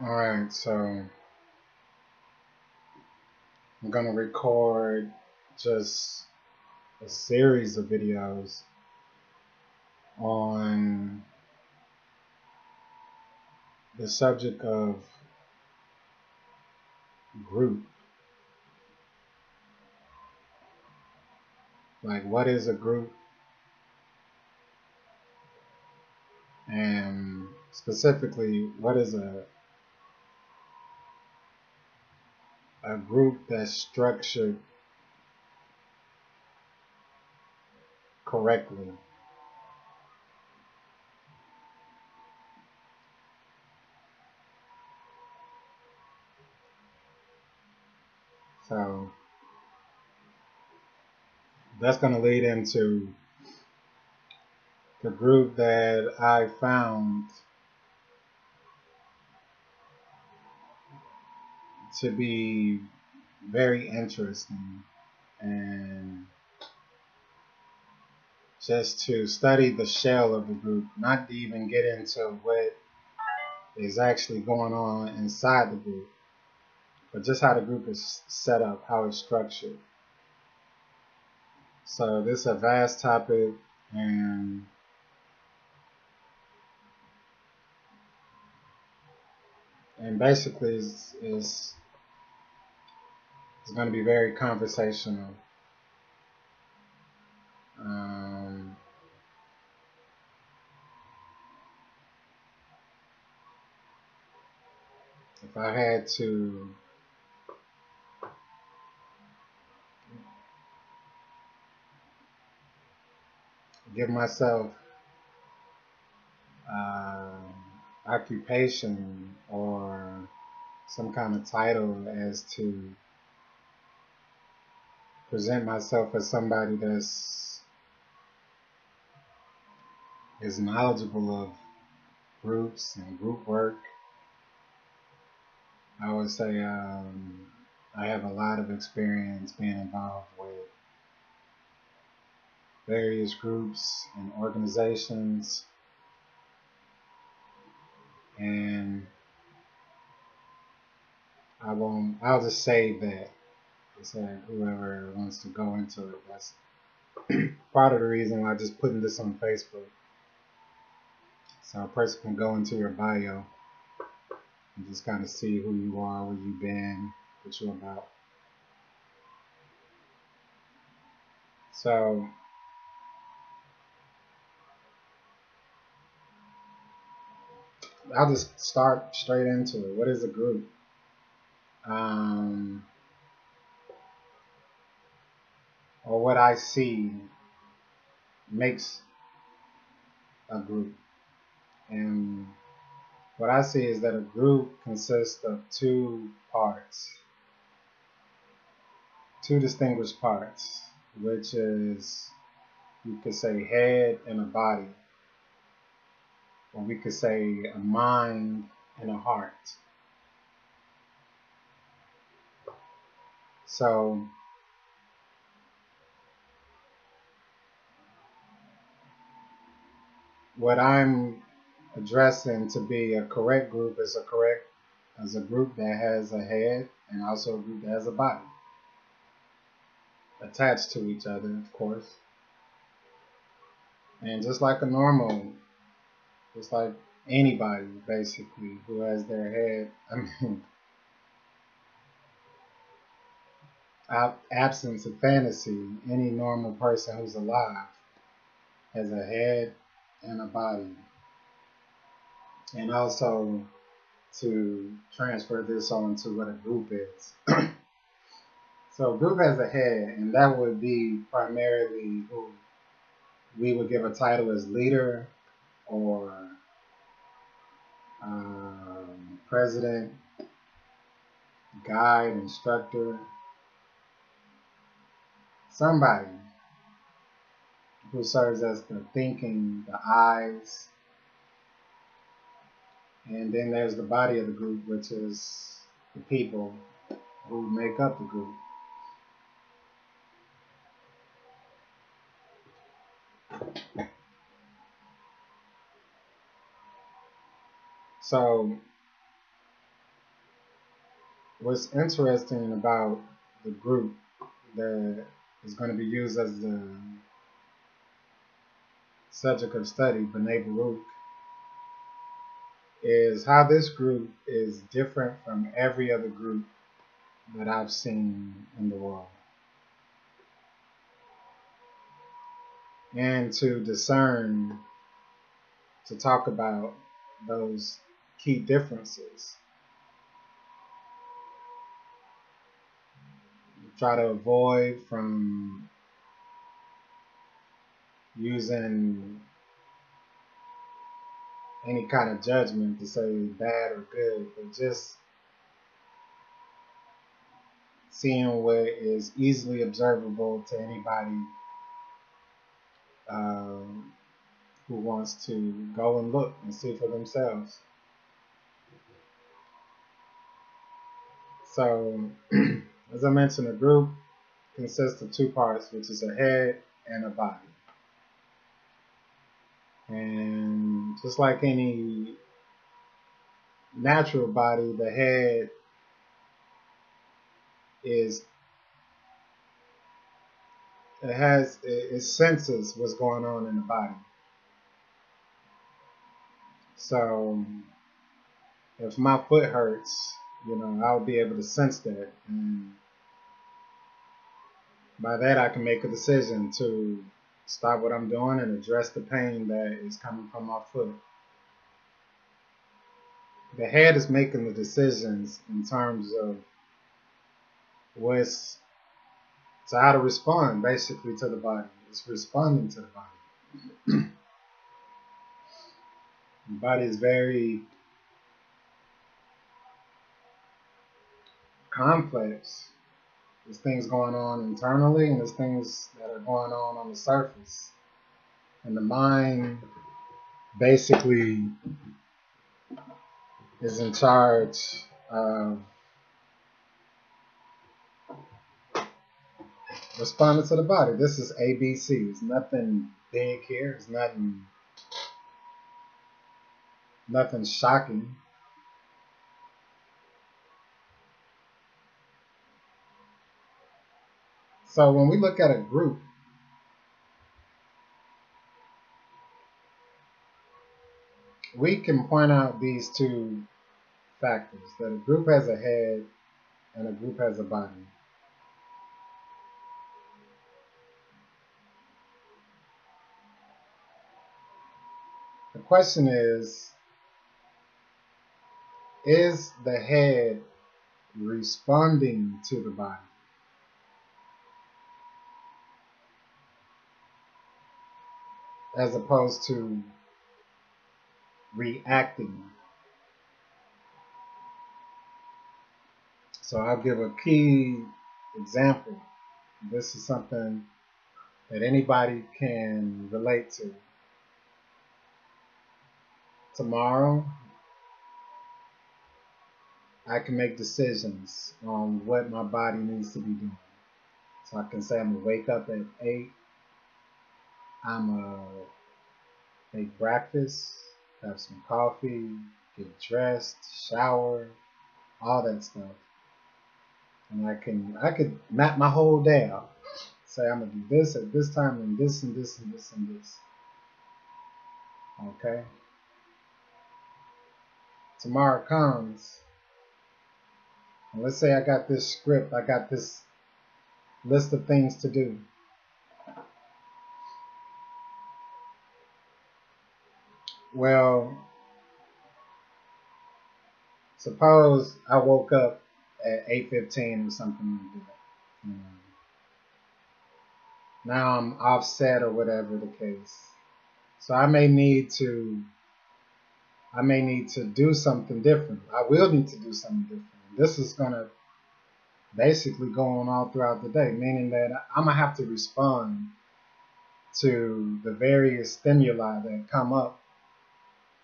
Alright, so I'm going to record just a series of videos on the subject of group. Like, what is a group? And specifically, what is a group that's structured correctly? So that's going to lead into the group that I found to be very interesting, and just to study the shell of the group, not to even get into what is actually going on inside the group, but just how the group is set up, how it's structured. So this is a vast topic, and basically it's going to be very conversational. If I had to give myself occupation or some kind of title as to present myself as somebody that's is knowledgeable of groups and group work, I would say I have a lot of experience being involved with various groups and organizations, and I'll just say that. So whoever wants to go into it, that's part of the reason why I'm just putting this on Facebook. So a person can go into your bio and just kind of see who you are, where you've been, what you're about. So I'll just start straight into it. What is a group? Or what I see makes a group. And what I see is that a group consists of two parts, two distinguished parts, which is, you could say, head and a body, or we could say a mind and a heart. So what I'm addressing to be a correct group is a group that has a head and also a group that has a body attached to each other, of course. And just like just like anybody basically who has their head, absence of fantasy, any normal person who's alive has a head and a body. And also to transfer this on to what a group is. So a group has a head, and that would be primarily who we would give a title as leader or president, guide, instructor, somebody who serves as the thinking, the eyes. And then there's the body of the group, which is the people who make up the group. So what's interesting about the group that is going to be used as the subject of study, Bnei Baruch, is how this group is different from every other group that I've seen in the world. And to discern, to talk about those key differences. Try to avoid from using any kind of judgment to say bad or good, but just seeing what is easily observable to anybody who wants to go and look and see for themselves. So, as I mentioned, a group consists of two parts, which is a head and a body. And just like any natural body, the head it senses what's going on in the body. So if my foot hurts, I'll be able to sense that, and by that I can make a decision to stop what I'm doing and address the pain that is coming from my foot. The head is making the decisions in terms of how to respond basically to the body. It's responding to the body. The body is very complex. There's things going on internally and there's things that are going on the surface. And the mind basically is in charge of responding to the body. This is ABC. It's nothing big here. It's nothing shocking. So when we look at a group, we can point out these two factors, that a group has a head and a group has a body. The question is the head responding to the body? As opposed to reacting. So I'll give a key example. This is something that anybody can relate to. Tomorrow, I can make decisions on what my body needs to be doing. So I can say I'm gonna wake up at 8. I'm gonna make breakfast, have some coffee, get dressed, shower, all that stuff. And I could map my whole day out. Say I'm gonna do this at this time and this and this and this and this. Okay? Tomorrow comes, and let's say I got this script, I got this list of things to do. Well, suppose I woke up at 8:15 or something like that. Now I'm offset or whatever the case. So I may need to do something different. I will need to do something different. This is gonna basically go on all throughout the day, meaning that I'm gonna have to respond to the various stimuli that come up,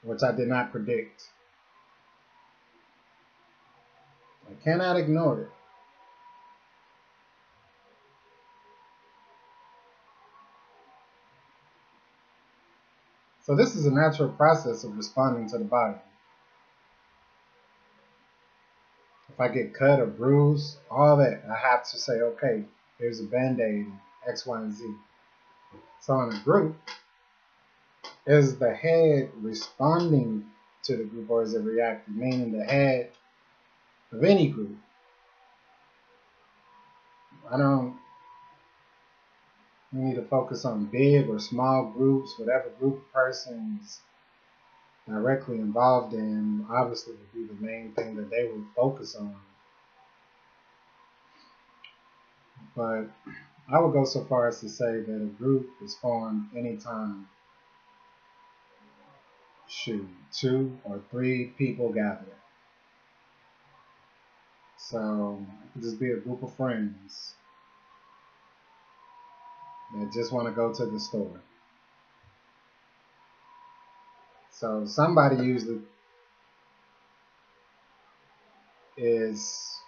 which I did not predict. I cannot ignore it. So this is a natural process of responding to the body. If I get cut or bruised, all that, I have to say, okay, here's a Band-Aid, X, Y, and Z. So in a group, is the head responding to the group or is it reacting? Meaning the head of any group. We need to focus on big or small groups, whatever group of persons directly involved in, obviously would be the main thing that they would focus on. But I would go so far as to say that a group is formed anytime, 2 or 3 people gather. So it could just be a group of friends that just want to go to the store. So somebody usually is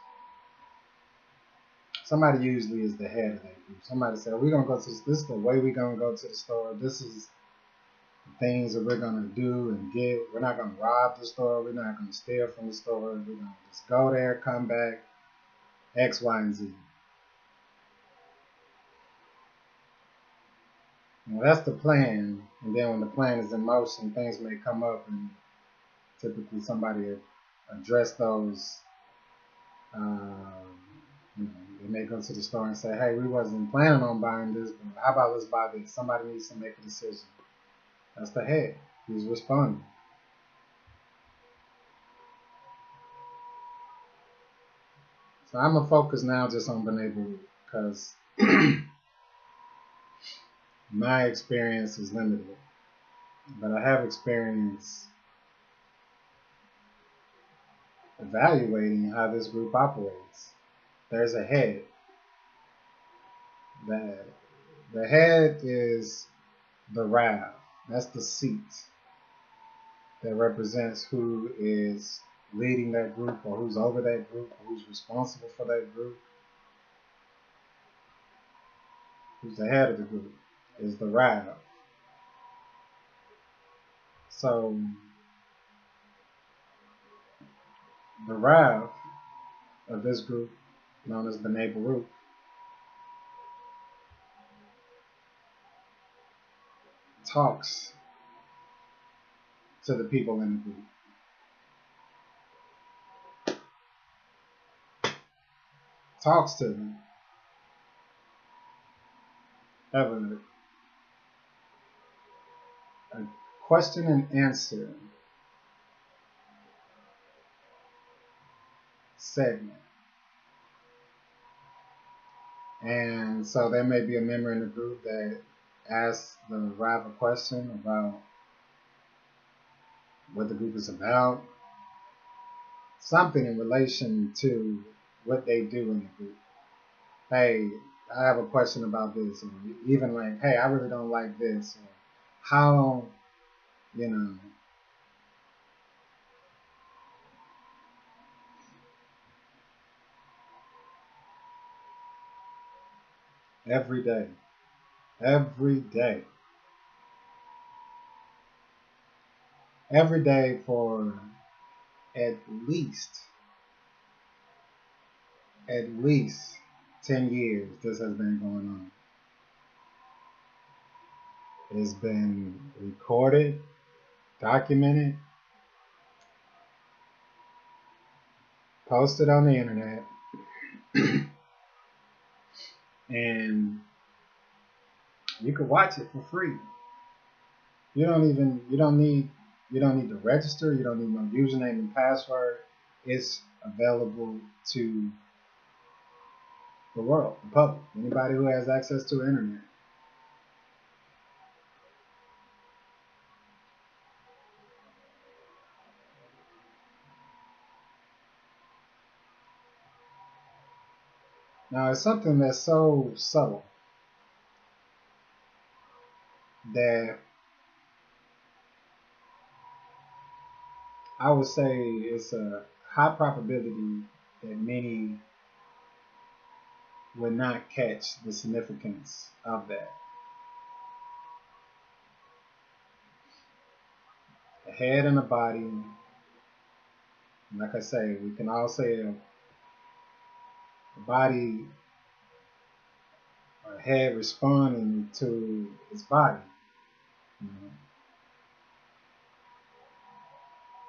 the head of that group. Somebody said, we're going to go to this is the way we're going to go to the store. This is the things that we're going to do and get. We're not going to rob the store. We're not going to steal from the store. We're going to just go there, come back, X, Y, and Z. Well, that's the plan. And then when the plan is in motion, things may come up and typically somebody address those. They may go to the store and say, hey, we wasn't planning on buying this, but how about let's buy this? Somebody needs to make a decision. That's the head. He's responding. So I'm going to focus now just on Bnei Baruch because my experience is limited. But I have experience evaluating how this group operates. There's a head. The head is the Rav. That's the seat that represents who is leading that group or who's over that group or who's responsible for that group. Who's the head of the group is the Rav. So the Rav of this group, known as Bnei Baruch, talks to the people in the group. Talks to them. Have a question and answer segment. And so there may be a member in the group that asks the Rav a question about what the group is about, something in relation to what they do in the group. Hey, I have a question about this, or even like, hey, I really don't like this, or how, every day for at least 10 years this has been going on. It's been recorded, documented, posted on the internet, and you can watch it for free. You don't need to register. You don't need no username and password. It's available to the world, the public, anybody who has access to the internet. Now, it's something that's so subtle that I would say it's a high probability that many would not catch the significance of that. A head and a body, like I say, we can all say the body or head responding to its body. You know,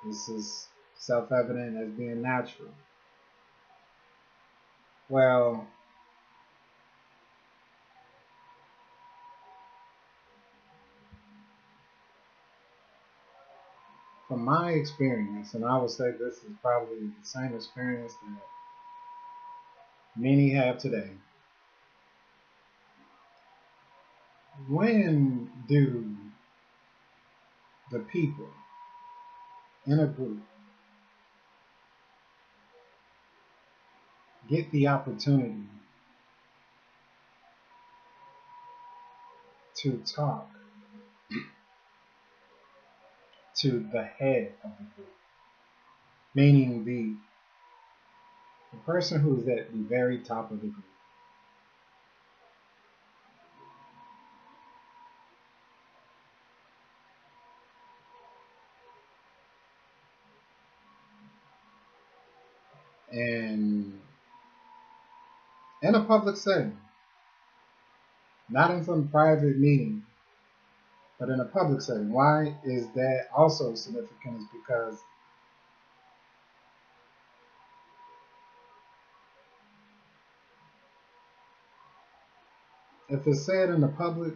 this is self-evident as being natural. Well, from my experience, and I would say this is probably the same experience that many have today, when do the people in a group get the opportunity to talk to the head of the group, meaning the person who is at the very top of the group? And in a public setting, not in some private meeting, but in a public setting. Why is that also significant? Is because if it's said in the public,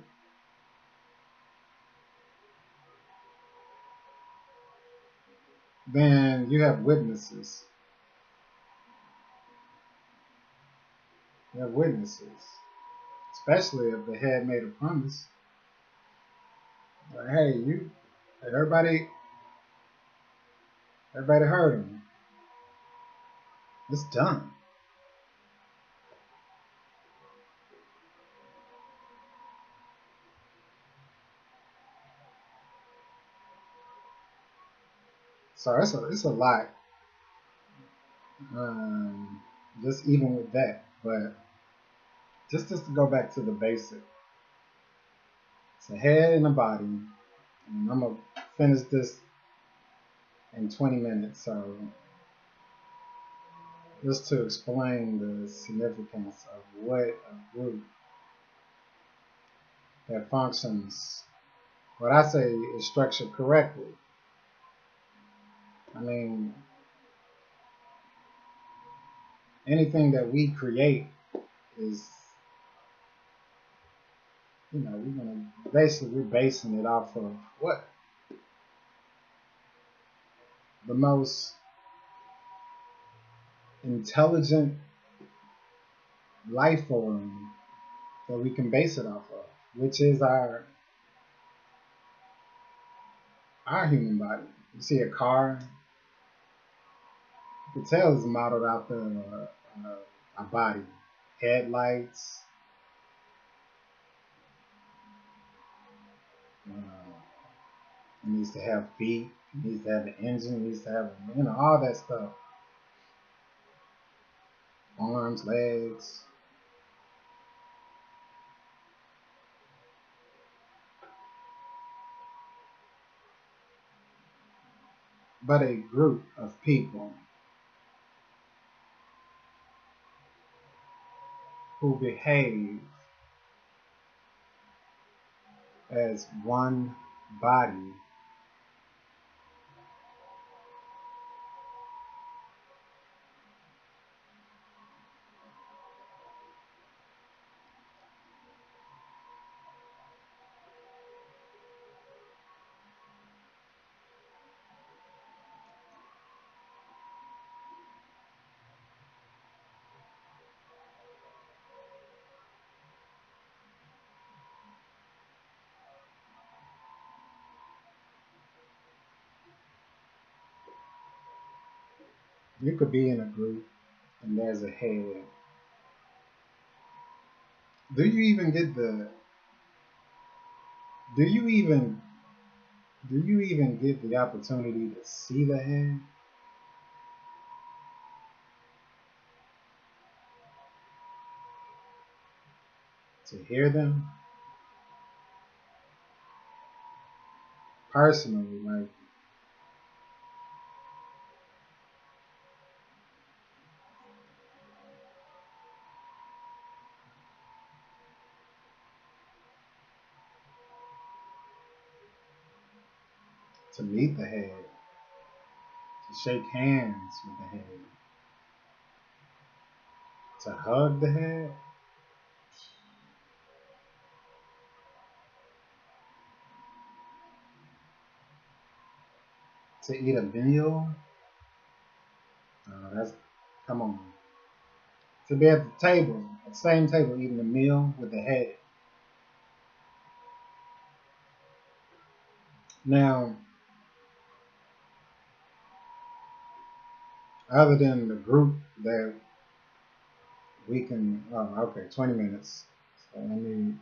then you have witnesses. You have witnesses, especially if the head made a promise. Like, hey, everybody heard him. It's done. So it's a lot. Just even with that, but just to go back to the basic. It's a head and a body, and I'm gonna finish this in 20 minutes. So just to explain the significance of what a group that functions, what I say is structured correctly. I mean, anything that we create is, we're basing it off of what? The most intelligent life form that we can base it off of, which is our human body. You see a car, you can tell it's modeled after a body. Headlights, it needs to have feet, it needs to have an engine, it needs to have, all that stuff. Arms, legs. But a group of people who behave as one body you could be in a group and there's a head. Do you even get the do you even get the opportunity to see the head? To hear them? Personally, like, to meet the head, to shake hands with the head, to hug the head. To eat a meal. That's, come on. To be at the table, at the same table, eating a meal with the head. Now, other than the group that we can, oh, okay, 20 minutes. So let me